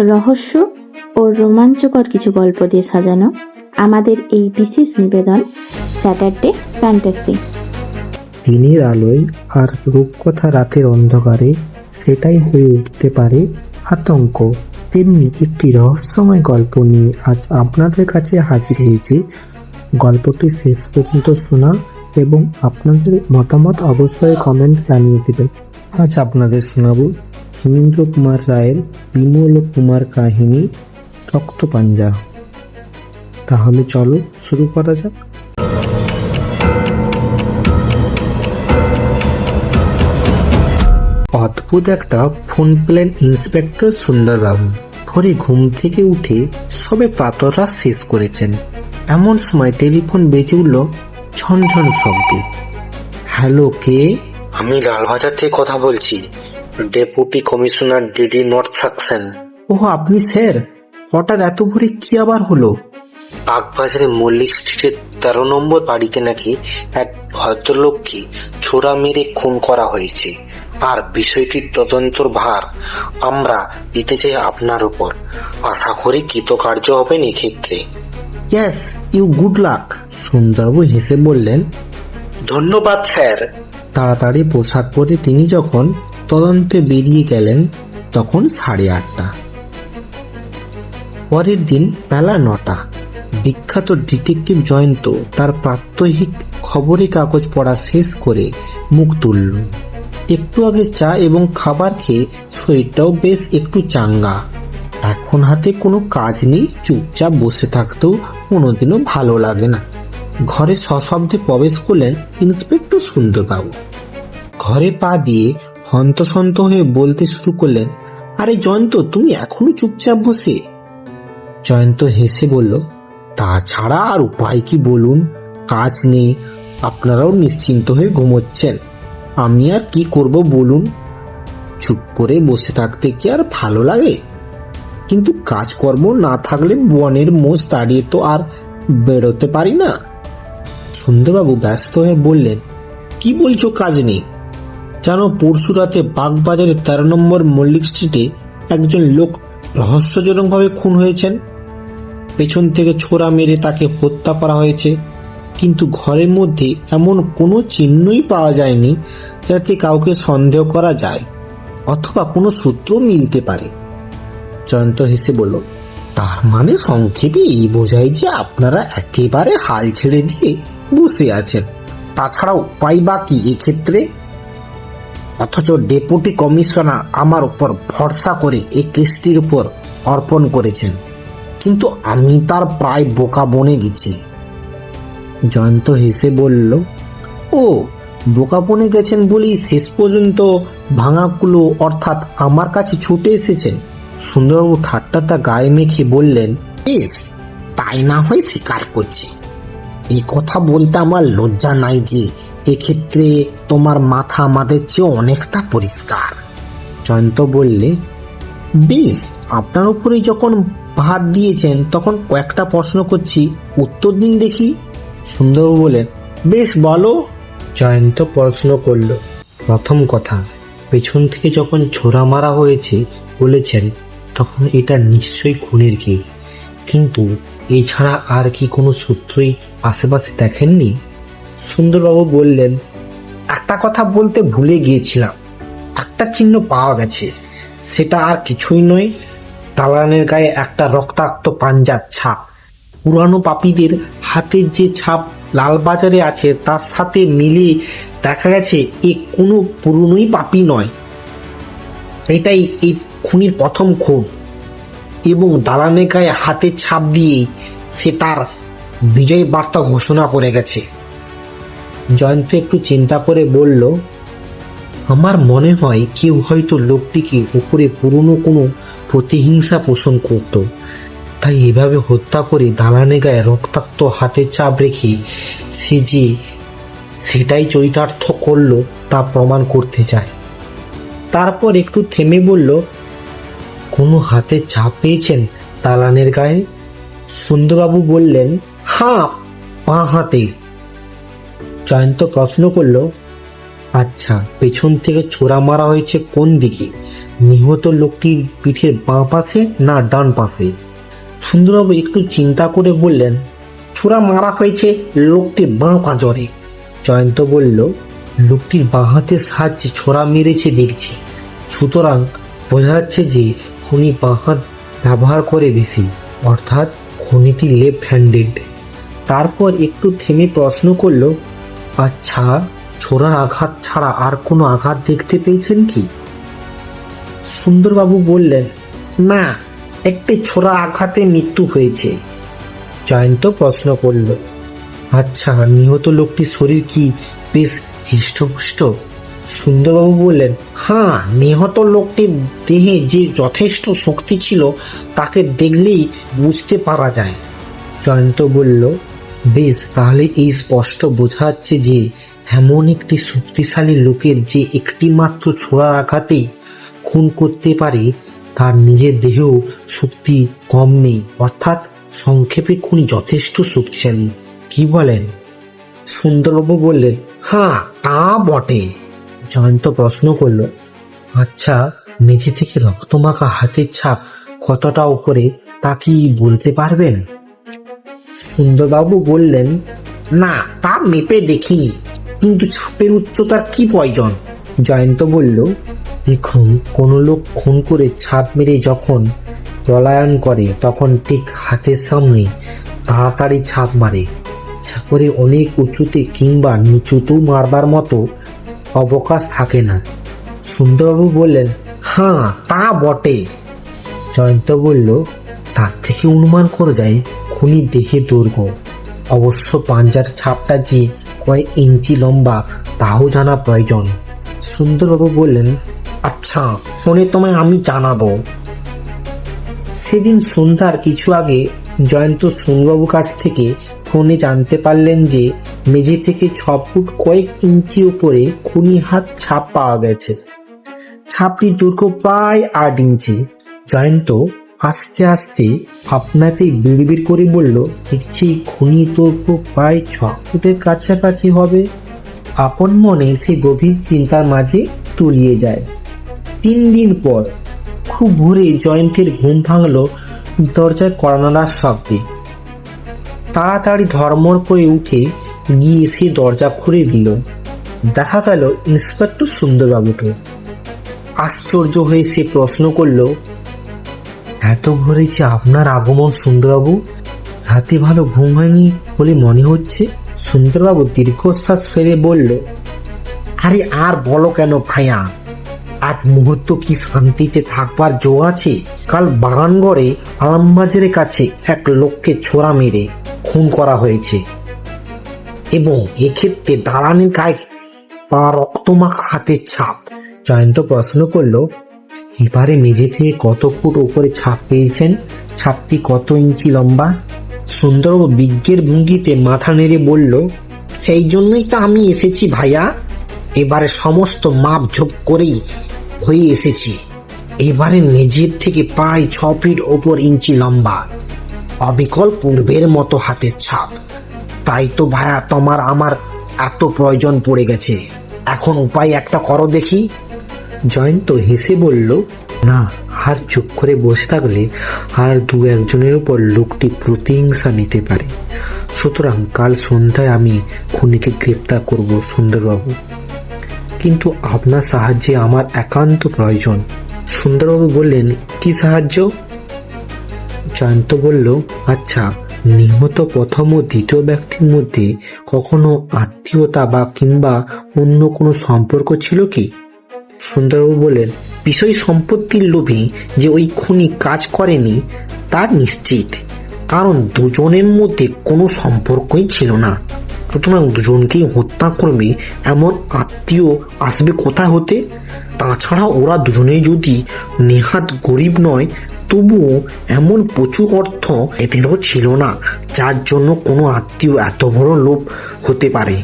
রহস্য ও রোমাঞ্চকর কিছু গল্প দিয়ে সাজানো আমাদের এই বিশেষ নিবেদন স্যাটারডে ফ্যান্টাসি। দিনের আলোয় আর রূপকথা রাতের অন্ধকারে সেটাই হয়ে উঠতে পারে আতঙ্ক। তেমনি একটি রহস্যময় গল্প নিয়ে আজ আপনাদের কাছে হাজির হয়েছি। গল্পটি শেষ পর্যন্ত শোনা এবং আপনাদের মতামত অবশ্যই কমেন্ট জানিয়ে দেবেন। আজ আপনাদের শোনাবো হেমেন্দ্র কুমার রায়ের বিমল কুমার কাহিনী রক্তপাঞ্জা। তাহলে চলো শুরু করা যাক। অদ্ভুত একটা ফোন পেলেন ইন্সপেক্টর সুন্দরবাবু। ভোরে ঘুম থেকে উঠে সবে প্রাতরাশ শেষ করেছেন, এমন সময় টেলিফোন বেজে উঠল ঝনঝন শব্দে। হ্যালো, কে? আমি লালবাজার থেকে কথা বলছি, deputy commissioner DD north suction. ও আপনি স্যার, হঠাৎ এত ভোরে কি আবার হলো? বাগবাজারে মল্লিক স্ট্রিটের 13 নম্বর বাড়িতে নাকি এক ভদ্রলোককে ছোড়া মেরে খুন করা হয়েছে, আর বিষয়টির তদন্তর ভার আমরা দিতে চাই আপনার উপর। আশা করি কৃতকার্য হবেন এক্ষেত্রে। Yes, you good luck. Sundarbabu হেসে বললেন, ধন্যবাদ স্যার। তাড়াতাড়ি পোশাক পরে তিনি যখন তদন্তে বেরিয়ে গেলেন তখন 8:30। পরের দিন বেলা 9টা। বিখ্যাত ডিটেকটিভ জয়ন্ত তার প্রাত্যহিক খবরের কাগজ পড়া শেষ করে মুখ তুলল। একটু আগে চা এবং খাবার খেয়ে শরীরটাও বেশ একটু চাঙ্গা। এখন হাতে কোনো কাজ নেই, চুপচাপ বসে থাকতেও কোনোদিনও ভালো লাগে না। ঘরে সশব্দে প্রবেশ করলেন ইন্সপেক্টর সুন্দরবাবু। ঘরে পা দিয়ে হন্তসন্ত হয়ে বলতে শুরু করলেন, আরে জয়ন্ত, তুমি এখনো চুপচাপ বসে? জয়ন্ত হেসে বলল, তাছাড়া আর উপায় কি বলুন, কাজ নেই, আপনারাও নিশ্চিন্ত হয়ে ঘুমোচ্ছেন, আমি আর কি করব বলুন? চুপ করে বসে থাকতে কি আর ভালো লাগে? কিন্তু কাজকর্ম না থাকলে বনের মোষ দাঁড়িয়ে তো আর বেরোতে পারি না। সুন্দরবাবু ব্যস্ত হয়ে বললেন, কি বলছো কাজ নেই? জানো, পরশু রাতে বাগবাজারের 13 নম্বর মল্লিক স্ট্রিটে একজন লোক রহস্যজনকভাবে খুন হয়েছেন। পেছন থেকে ছোড়া মেরে তাকে হত্যা করা হয়েছে, কিন্তু ঘরের মধ্যে এমন কোনো চিহ্নই পাওয়া যায়নি যাতে কাউকে সন্দেহ করা যায় অথবা কোনো সূত্র মিলতে পারে। জয়ন্ত হেসে বলল, তার মানে সংক্ষেপে এই বোঝায় যে আপনারা একেবারে হাল ছেড়ে দিয়ে বসে আছেন। তাছাড়া উপায় বা কি এক্ষেত্রে? অথচ ডেপুটি কমিশনার আমার উপর ভরসা করে এই কেসটির উপর অর্পণ করেছেন, কিন্তু আমি তার প্রায় বোকা বনে গেছি। জয়ন্ত হেসে বলল, ও বোকা বনে গেছেন বলেই শেষ পর্যন্ত ভাঙাগুলো অর্থাৎ আমার কাছে ছুটে এসেছেন? সুন্দরবাবু ঠাট্টাটা গায়ে মেখে বললেন, বেশ, তাই না হয় স্বীকার করছি। এই কথা বলতে আমার লজ্জা নাই যে এক্ষেত্রে তোমার মাথা আমাদের চেয়ে অনেকটা পরিষ্কার। জয়ন্ত বললে, বেশ, আপনার উপরেই যখন ভার দিয়েছেন তখন কয়েকটা প্রশ্ন করছি, উত্তর দিন দেখি। সুন্দরবাবু বলেন, বেশ বলো। জয়ন্ত প্রশ্ন করল, প্রথম কথা, পেছন থেকে যখন ছোড়া মারা হয়েছে বলেছেন, তখন এটা নিশ্চয়ই খুনের কেস, কিন্তু এছাড়া আর কি কোনো সূত্রই আশেপাশে দেখেননি? সুন্দরবাবু বললেন, একটা কথা বলতে ভুলে গিয়েছিলাম, একটা চিহ্ন পাওয়া গেছে, সেটা আর কিছুই নয়, দালানের গায়ে একটা রক্তাক্ত পাঞ্জার ছাপ। পুরানো পাপীদের হাতের যে ছাপ লালবাজারে আছে তার সাথে মিলিয়ে দেখা গেছে এ কোনো পুরনোই পাপী নয়। এটাই এই খুনির প্রথম খুন, এবং দালানের গায়ে হাতের ছাপ দিয়ে সে তার বিজয় বার্তা ঘোষণা করে গেছে। জয়ন্ত একটু চিন্তা করে বলল, আমার মনে হয় কেউ হয়তো লোকটিকে উপরে পুরনো কোনো প্রতিহিংসা পোষণ করত, তাই এভাবে হত্যা করে দালানের গায়ে রক্তাক্ত হাতের ছাপ রেখে সে যে সেটাই চরিতার্থ করলো তা প্রমাণ করতে চায়। তারপর একটু থেমে বলল, কোনো হাতের ছাপ পেয়েছেন দালানের গায়ে? সুন্দরবাবু বললেন, হ্যাঁ, বাঁ হাতে। জয়ন্ত প্রশ্ন করল, আচ্ছা, পেছন থেকে ছোড়া মারা হয়েছে কোন দিকে, নিহত লোকটির পিঠের বাঁ পাশে না ডান পাশে? সুন্দরবাবু একটু চিন্তা করে বললেন, ছোড়া মারা হয়েছে লোকটির বাঁ পাঁজরে। জয়ন্ত বলল, লোকটির বাঁ হাতের সাহায্যে ছোড়া মেরেছে দেখছি, সুতরাং বোঝা যাচ্ছে যে খুনি বাঁ হাত ব্যবহার করে বেশি, অর্থাৎ খুনিটি লেফট হ্যান্ডেড। তারপর একটু থেমে প্রশ্ন করল, আচ্ছা, ছোড়ার আঘাত ছাড়া আর কোনো আঘাত দেখতে পেয়েছেন কি? সুন্দরবাবু বললেন, না, একটি ছোড়া আঘাতে মৃত্যু হয়েছে। জয়ন্ত প্রশ্ন করল, আচ্ছা, নিহত লোকটির শরীর কি বেশ হৃষ্টপুষ্ট? সুন্দরবাবু বললেন, হ্যাঁ, নিহত লোকটির দেহে যে যথেষ্ট শক্তি ছিল তাকে দেখলেই বুঝতে পারা যায়। জয়ন্ত বলল, বেশ, তাহলে এই স্পষ্ট বোঝা যাচ্ছে যে এমন একটি শক্তিশালী লোকের যে একটি মাত্র ছোড়ার আঘাতেই খুন করতে পারে, তার নিজের দেহেও শক্তি কম নেই, অর্থাৎ সংক্ষেপে খুনি যথেষ্ট শক্তিশালী। কি বলেন? সুন্দরবাবু বললেন, হ্যাঁ, তা বটে। জয়ন্ত প্রশ্ন করল, আচ্ছা, মেঝে থেকে রক্তমাখা হাতের ছাপ কতটা উপরে তা কি বলতে পারবেন? সুন্দরবাবু বললেন, না, তা মেপে দেখিনি, কিন্তু ছাপের উচ্চতার কি প্রয়োজন? জয়ন্ত বলল, দেখুন, কোনো লোক খুন করে ছাপ মেরে যখন পলায়ন করে তখন ঠিক হাতের সামনে তাড়াতাড়ি ছাপ মারে, ছাপরে অনেক উঁচুতে কিংবা নিচুতেও মারবার মতো অবকাশ থাকে না। সুন্দরবাবু বললেন, হ্যাঁ, তা বটে। জয়ন্ত বলল, তার থেকে অনুমান করা যায় খুনির দেহের দৈর্ঘ্য। অবশ্য পাঞ্জার ছাপটা যে কয়েক ইঞ্চি লম্বা তাও জানা প্রয়োজন। সুন্দরবাবু বললেন, আচ্ছা, ফোনে তোমায় আমি জানাবো। সেদিন সন্ধ্যার কিছু আগে জয়ন্ত সুন্দরবাবুর কাছ থেকে ফোনে জানতে পারলেন যে মেঝে থেকে 6 ফুট কয়েক ইঞ্চি উপরে খুনি হাত ছাপ পাওয়া গেছে। ছাপটি দৈর্ঘ্য প্রায় 8 ইঞ্চি। জয়ন্ত আস্তে আস্তে আপনাতে বিড়বিড় করে বলল, দেখছি খুনি দৈর্ঘ্য প্রায় 6 ফুটের কাছাকাছি হবে। আপন মনে সে গভীর চিন্তার মাঝে তলিয়ে যায়। 3 দিন পর খুব ভোরে জয়ন্তের ঘুম ভাঙল দরজায় কড়া নাড়ার শব্দে। তাড়াতাড়ি ধর্মর করে উঠে গিয়ে সে দরজা খুলে দিল। দেখা গেল ইন্সপেক্টর সুন্দরবাবুকে। আশ্চর্য হয়ে সে প্রশ্ন করল, এত ভোরে যে আপনার আগমন সুন্দরবাবু? রাতে ভালো ঘুম হয়নি বলে মনে হচ্ছে। সুন্দরবাবু দীর্ঘশ্বাস ফেলে বলল, আরে আর বলো কেন ভাইয়া, এক মুহূর্ত কি শান্তিতে থাকবার জো আছে? কাল বাগানগড়ে আরামবাজারের কাছে এক লোককে ছোড়া মেরে খুন করা হয়েছে, এবং এক্ষেত্রে দাঁড়ানির গায়ে পা রক্তমাখা হাতের ছাপ। জয়ন্ত প্রশ্ন করল, এবারে মেঝে থেকে কত ফুট উপরে ছাপ পেয়েছেন? ছাপটি কত ইঞ্চি লম্বা? সুন্দরবাবু বিজ্ঞের ভঙ্গিতে মাথা নেড়ে বলল, সেই জন্যই তো আমি এসেছি ভাইয়া, এবারে সমস্ত মাপ ঝোপ করেই হয়ে এসেছি। এবারে মেঝের থেকে প্রায় 6 ফিট ওপর ইঞ্চি লম্বা, অবিকল পূর্বের মতো হাতের ছাপ। তাই তো ভাইয়া তোমার আমার এত প্রয়োজন পড়ে গেছে। এখন উপায় একটা করো দেখি। জয়ন্ত হেসে বলল, না, আর চুপ করে বসে থাকলে আর 2-1 জনের উপর লোকটি প্রতিহিংসা নিতে পারে। সুতরাং কাল সন্ধ্যায় আমি খুনিকে গ্রেপ্তার করব সুন্দরবাবু, কিন্তু আপনার সাহায্যে আমার একান্ত প্রয়োজন। সুন্দরবাবু বললেন, কি সাহায্য? জয়ন্ত বলল, আচ্ছা, নিহত প্রথম ও দ্বিতীয় ব্যক্তির মধ্যে কখনো আত্মীয়তা বা কিংবা অন্য কোনো সম্পর্ক ছিল কি? সুন্দরবাবু বললেন, বিষয় সম্পত্তির লোভে যে ওই খুনি কাজ করেনি তার নিশ্চিত, কারণ দুজনের মধ্যে কোনো সম্পর্কই ছিল না। সুতরাং দুজনকেই হত্যা করবে এমন আত্মীয় আসবে কোথা হতে? তাছাড়া ওরা দুজনেই যদি নেহাত গরিব নয়, তবুও এমন প্রচুর অর্থ এদেরও ছিল না যার জন্য কোনো আত্মীয় এত বড় লোভ হতে পারে।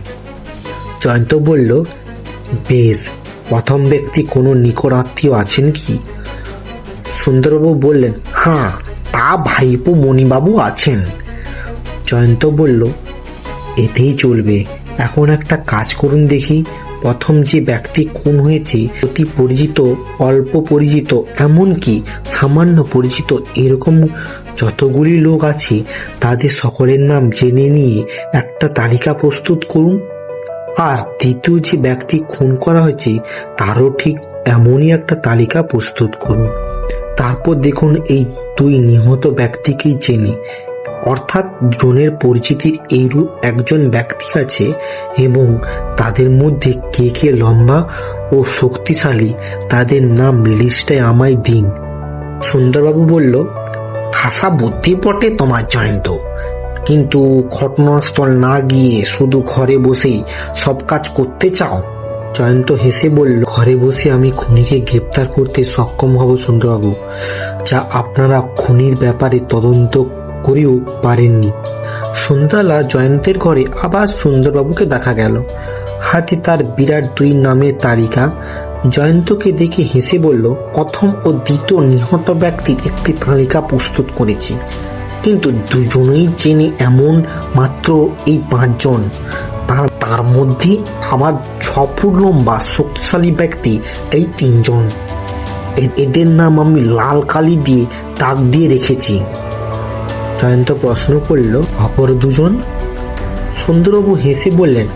জয়ন্ত বলল, বেশ, প্রথম ব্যক্তি কোনো নিকট আত্মীয় আছেন কি? সুন্দরবাবু বললেন, হ্যাঁ, তা ভাইপো মণিবাবু আছেন। জয়ন্ত বলল, এতেই চলবে। এখন একটা কাজ করুন দেখি, প্রথম যে ব্যক্তি খুন হয়েছে অতি পরিচিত, অল্প পরিচিত, এমনকি সামান্য পরিচিত এরকম যতগুলি লোক আছে তাদের সকলের নাম জেনে নিয়ে একটা তালিকা প্রস্তুত করুন। আর দ্বিতীয় যে ব্যক্তি খুন করা হয়েছে তারও ঠিক এমনই একটা তালিকা প্রস্তুত করুন। তারপর দেখুন এই দুই নিহত ব্যক্তিকেই চেনে, অর্থাৎ জনের পরিচিতির এইরূপ একজন ব্যক্তি আছে এবং তাদের মধ্যে কে কে লম্বা ও শক্তিশালী তাদের নাম লিস্টে আমায় দিন। সুন্দরবাবু বলল, খাসা বুদ্ধি বটে তোমার জয়ন্ত, কিন্তু ঘটনাস্থল না গিয়ে শুধু ঘরে বসেই সব কাজ করতে চাও? জয়ন্ত হেসে বলল, ঘরে বসে আমি খুনিকে গ্রেপ্তার করতে সক্ষম হব সুন্দরবাবু, যা আপনারা খুনির ব্যাপারে তদন্ত করেও পারেননি। সন্ধ্যাবেলা জয়ন্তের ঘরে আবার সুন্দরবাবুকে দেখা গেল, হাতে তার বিরাট দুই নামের তালিকা। জয়ন্তকে দেখে হেসে বলল, প্রথম ও দ্বিতীয় নিহত ব্যক্তির একটি তালিকা প্রস্তুত করেছি, কিন্তু দুজনেই চেনে এমন মাত্র এই 5 জন। তার মধ্যে আমার 6 ফুট লম্বা শক্তিশালী ব্যক্তি এই 3 জন। এদের নাম আমি লাল কালি দিয়ে দাগ দিয়ে রেখেছি। জয়ন্ত প্রশ্ন করল, অপর 2 জন? সুন্দরবাবু হেসে বললেন,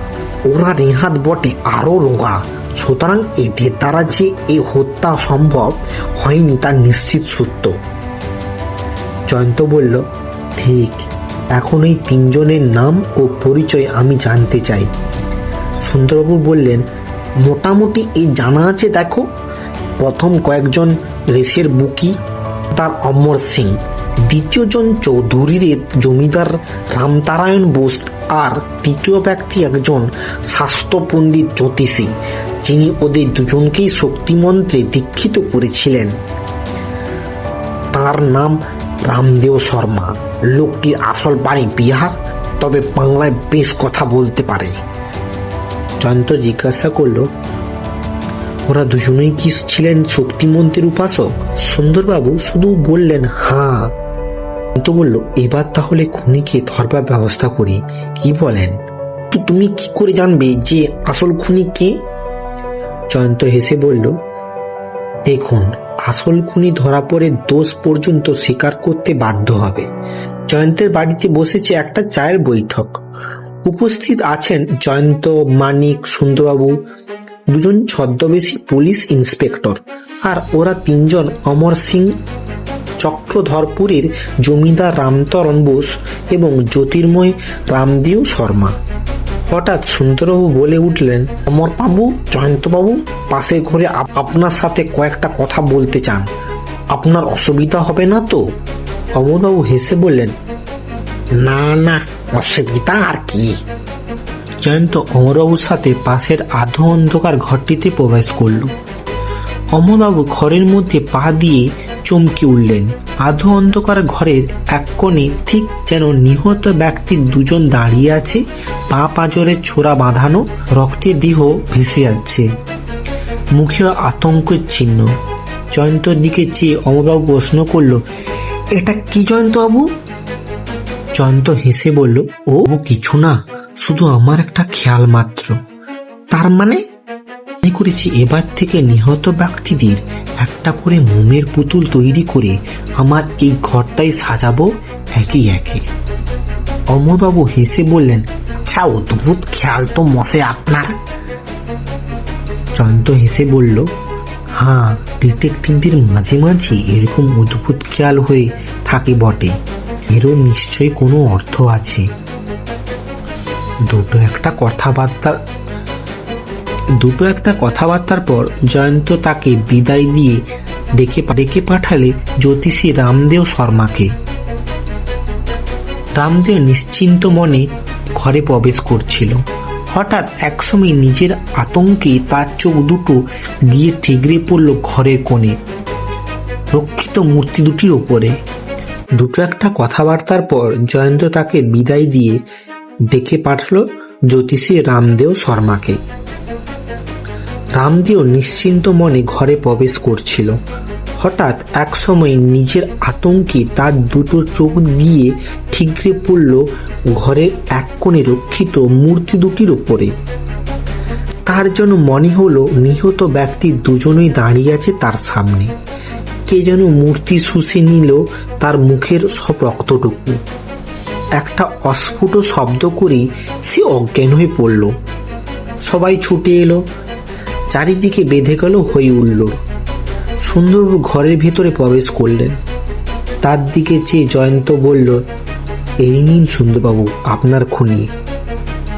ওরা নেহাত বটে আরো রোগা, সুতরাং এদের দ্বারা যে এই হত্যা সম্ভব হয়নি তা নিশ্চিত সত্য। জয়ন্ত বলল, ঠিক, এখন এই 3 জনের নাম ও পরিচয় আমি জানতে চাই। সুন্দরবাবু বললেন, মোটামুটি এই জানা আছে। দেখো, প্রথম কয়েকজন রেসের বুকি, তার অমর সিং, দ্বিতীয় জন চৌধুরীর জমিদার রামতারায়ণ বোস, আর তৃতীয় ব্যক্তি একজন স্বাস্থ্য পণ্ডিত জ্যোতিষী, যিনি ওদের দুজনকেই শক্তিমন্ত্রে দীক্ষিত করেছিলেন। তার নাম রামদেও শর্মা। লোকটির আসল বাড়ি বিহার, তবে বাংলায় বেশ কথা বলতে পারে। জয়ন্ত জিজ্ঞাসা করল, ওরা দুজনেই কি ছিলেন শক্তিমন্ত্রের উপাসক? সুন্দরবাবু শুধু বললেন, হ্যাঁ। জয়ন্ত বলল, এবার তাহলে খুনিকে ধরবার ব্যবস্থা করি, কি বলেন? তো তুমি কি করে জানবে যে আসল খুনি কে? জয়ন্ত হেসে বলল, দেখুন, আসল খুনি ধরা পড়ে দোষ পর্যন্ত স্বীকার করতে বাধ্য হবে। জয়ন্তের বাড়িতে বসেছে একটা চায়ের বৈঠক। উপস্থিত আছেন জয়ন্ত, মানিক, সুন্দরবাবু, 2 জন ছদ্মবেশী পুলিশ ইন্সপেক্টর, আর ওরা 3 জন অমর সিং, চক্রধরপুরের জমিদার রামতরণ বোস এবং জ্যোতির্ময় রামদেও শর্মা। হঠাৎ সুন্দরবাবু বলে উঠলেন, অমরবাবু, জয়ন্তবাবু পাশের ঘরে আপনার সাথে কয়েকটা কথা বলতে চান। আপনার অসুবিধা হবে না তো? অমরবাবু হেসে বললেন, না না, অসুবিধা আর কি। জয়ন্ত অমরবাবুর সাথে পাশের আধো অন্ধকার ঘরটিতে প্রবেশ করল। অমরবাবু ঘরের মধ্যে পা দিয়ে চমকে উঠলেন। আধো অন্ধকার ঘরের এক কোণে ঠিক যেন নিহত ব্যক্তির 2 জন দাঁড়িয়ে আছে, পা পাঁজরে ছোরা বাঁধানো, রক্তের দেহ ভেসে যাচ্ছে, মুখে আতঙ্কের চিহ্ন। জয়ন্তর দিকে চেয়ে অমরবাবু প্রশ্ন করল, এটা কি জয়ন্তবাবু? জয়ন্ত হেসে বলল, ও কিছু না, শুধু আমার একটা খেয়াল মাত্র। তার মানে? আমি করেছি এবার থেকে নিহত ব্যক্তিদের একটা করে মোমের পুতুল তৈরি করে আমার এই ঘরটাই সাজাবো একে একে। অমরবাবু হেসে বললেন, আচ্ছা, অদ্ভুত খেয়াল তো মশে আপনার। জয়ন্ত হেসে বলল, হ্যাঁ, ডিটেকটিভদের মাঝে মাঝে এরকম অদ্ভুত খেয়াল হয়ে থাকে বটে, এরও নিশ্চয়ই কোনো অর্থ আছে। দুটো একটা কথাবার্তার পর জয়ন্ত তাকে বিদায় দিয়ে ডেকে পাঠালে জ্যোতিষী রামদেও শর্মাকে। রামদেও নিশ্চিন্ত মনে ঘরে প্রবেশ করছিল। হঠাৎ একসময় নিজের আতঙ্কে তার চোখ দুটো গিয়ে ঠিকরে পড়ল ঘরের কোণে রক্ষিত মূর্তি দুটির ওপরে। দুটো একটা কথাবার্তার পর জয়ন্ত তাকে বিদায় দিয়ে ডেকে পাঠালো জ্যোতিষী রামদেও শর্মাকে। রামদেও নিশ্চিন্ত মনে ঘরে প্রবেশ করছিল। হঠাৎ এক সময় নিজের আতঙ্কে তার দুটো চোখ গিয়ে ঠিকরে পড়ল ঘরের এক কোণে রক্ষিত মূর্তি দুটির ওপরে। তার জন্য মনে হলো নিহত ব্যক্তি দুজনেই দাঁড়িয়ে আছে তার সামনে। কে যেন মূর্তি শুষে নিল তার মুখের সব রক্তটুকু। একটা অস্ফুট শব্দ করে সে অজ্ঞান হয়ে পড়ল। সবাই ছুটে এলো, চারিদিকে বেঁধে গেল হই হুল্লোড়। সুন্দরবাবু ঘরের ভেতরে প্রবেশ করলেন। তার দিকে চেয়ে জয়ন্ত বলল, এই নিন সুন্দরবাবু আপনার খুনি,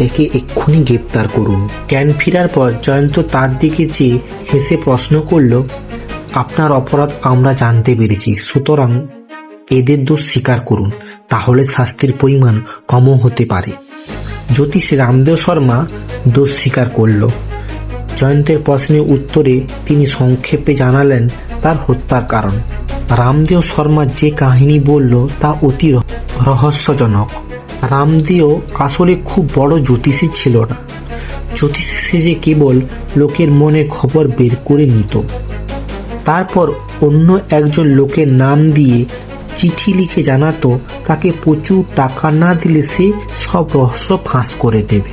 একে এক্ষুনি গ্রেপ্তার করুন। জ্ঞান ফেরার পর জয়ন্ত তার দিকে চেয়ে হেসে প্রশ্ন করল, আপনার অপরাধ আমরা জানতে পেরেছি, সুতরাং এদের দোষ স্বীকার করুন, তাহলে শাস্তির পরিমাণ কমও হতে পারে। জ্যোতিষ রামদেও শর্মা দোষ স্বীকার করল। জয়ন্তের প্রশ্নের উত্তরে তিনি সংক্ষেপে জানালেন তার হত্যার কারণ। রামদেও শর্মা যে কাহিনী বলল তা অতি রহস্যজনক। রামদেও আসলে খুব বড় জ্যোতিষী ছিল না। জ্যোতিষী সেজে কেবল লোকের মনের খবর বের করে নিত, তারপর অন্য একজন লোকের নাম দিয়ে চিঠি লিখে জানাতো তাকে প্রচুর টাকা না দিলে সে সব রহস্য ফাঁস করে দেবে।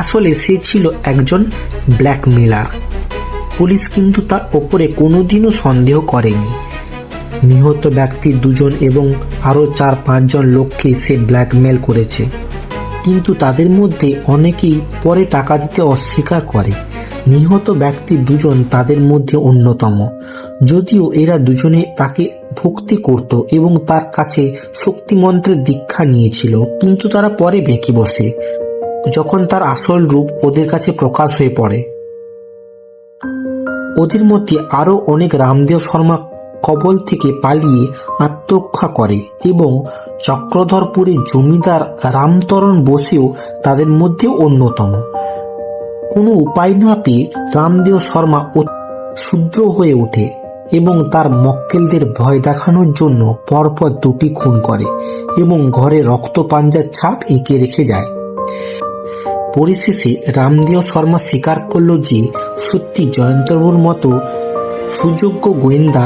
আসলে সে ছিল একজন ব্ল্যাকমেলার। পুলিশ কিন্তু তার ওপরে কোনোদিনও সন্দেহ করেনি। নিহত ব্যক্তি দুজন এবং আরও 4-5 জন লোককে সে ব্ল্যাকমেল করেছে, কিন্তু তাদের মধ্যে অনেকেই পরে টাকা দিতে অস্বীকার করে। নিহত ব্যক্তি দুজন তাদের মধ্যে অন্যতম। যদিও এরা দুজনে তাকে ভক্তি করত এবং তার কাছে শক্তিমন্ত্রের দীক্ষা নিয়েছিল, কিন্তু তারা পরে বেঁকে বসে যখন তার আসল রূপ ওদের কাছে প্রকাশ হয়ে পড়ে। ওদের মধ্যে আরো অনেক রামদেও শর্মা কবল থেকে পালিয়ে আত্মরক্ষা করে এবং চক্রধরপুরের জমিদার রামতরণ বসেও তাদের মধ্যে অন্যতম। কোনো উপায় না পেয়ে রামদেও শর্মা শূদ্র হয়ে ওঠে এবং তার মক্কেলদের ভয় দেখানোর জন্য পরপর 2টি খুন করে এবং ঘরে রক্ত পাঞ্জার ছাপ এঁকে রেখে যায়। পরিশেষে রামদেও শর্মা স্বীকার করল যে সত্যি জয়ন্তবাবুর মতো সুযোগ্য গোয়েন্দা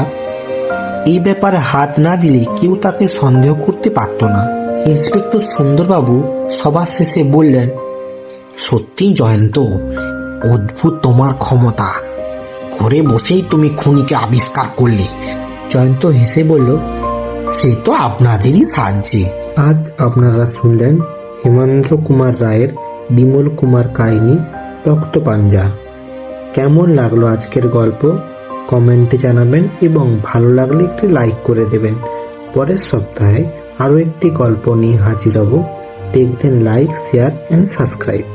এই ব্যাপারে হাত না দিলে কেউ তাকে সন্দেহ করতে পারত না। ইন্সপেক্টর সুন্দরবাবু সবার শেষে বললেন, সত্যি জয়ন্ত, অদ্ভুত তোমার ক্ষমতা, ঘরে বসেই তুমি খুনিকে আবিষ্কার করলে। জয়ন্ত হেসে বলল, সে তো আপনাদেরই সাহায্যে। আজ আপনারা শুনলেন হেমেন্দ্র কুমার রায়ের বিমল কুমার কাহিনী রক্তপাঞ্জা। কেমন লাগলো আজকের গল্প কমেন্টে জানাবেন এবং ভালো লাগলে একটি লাইক করে দেবেন। পরের সপ্তাহে আরও একটি গল্প নিয়ে হাজির হব। দেখবেন, লাইক, শেয়ার অ্যান্ড সাবস্ক্রাইব।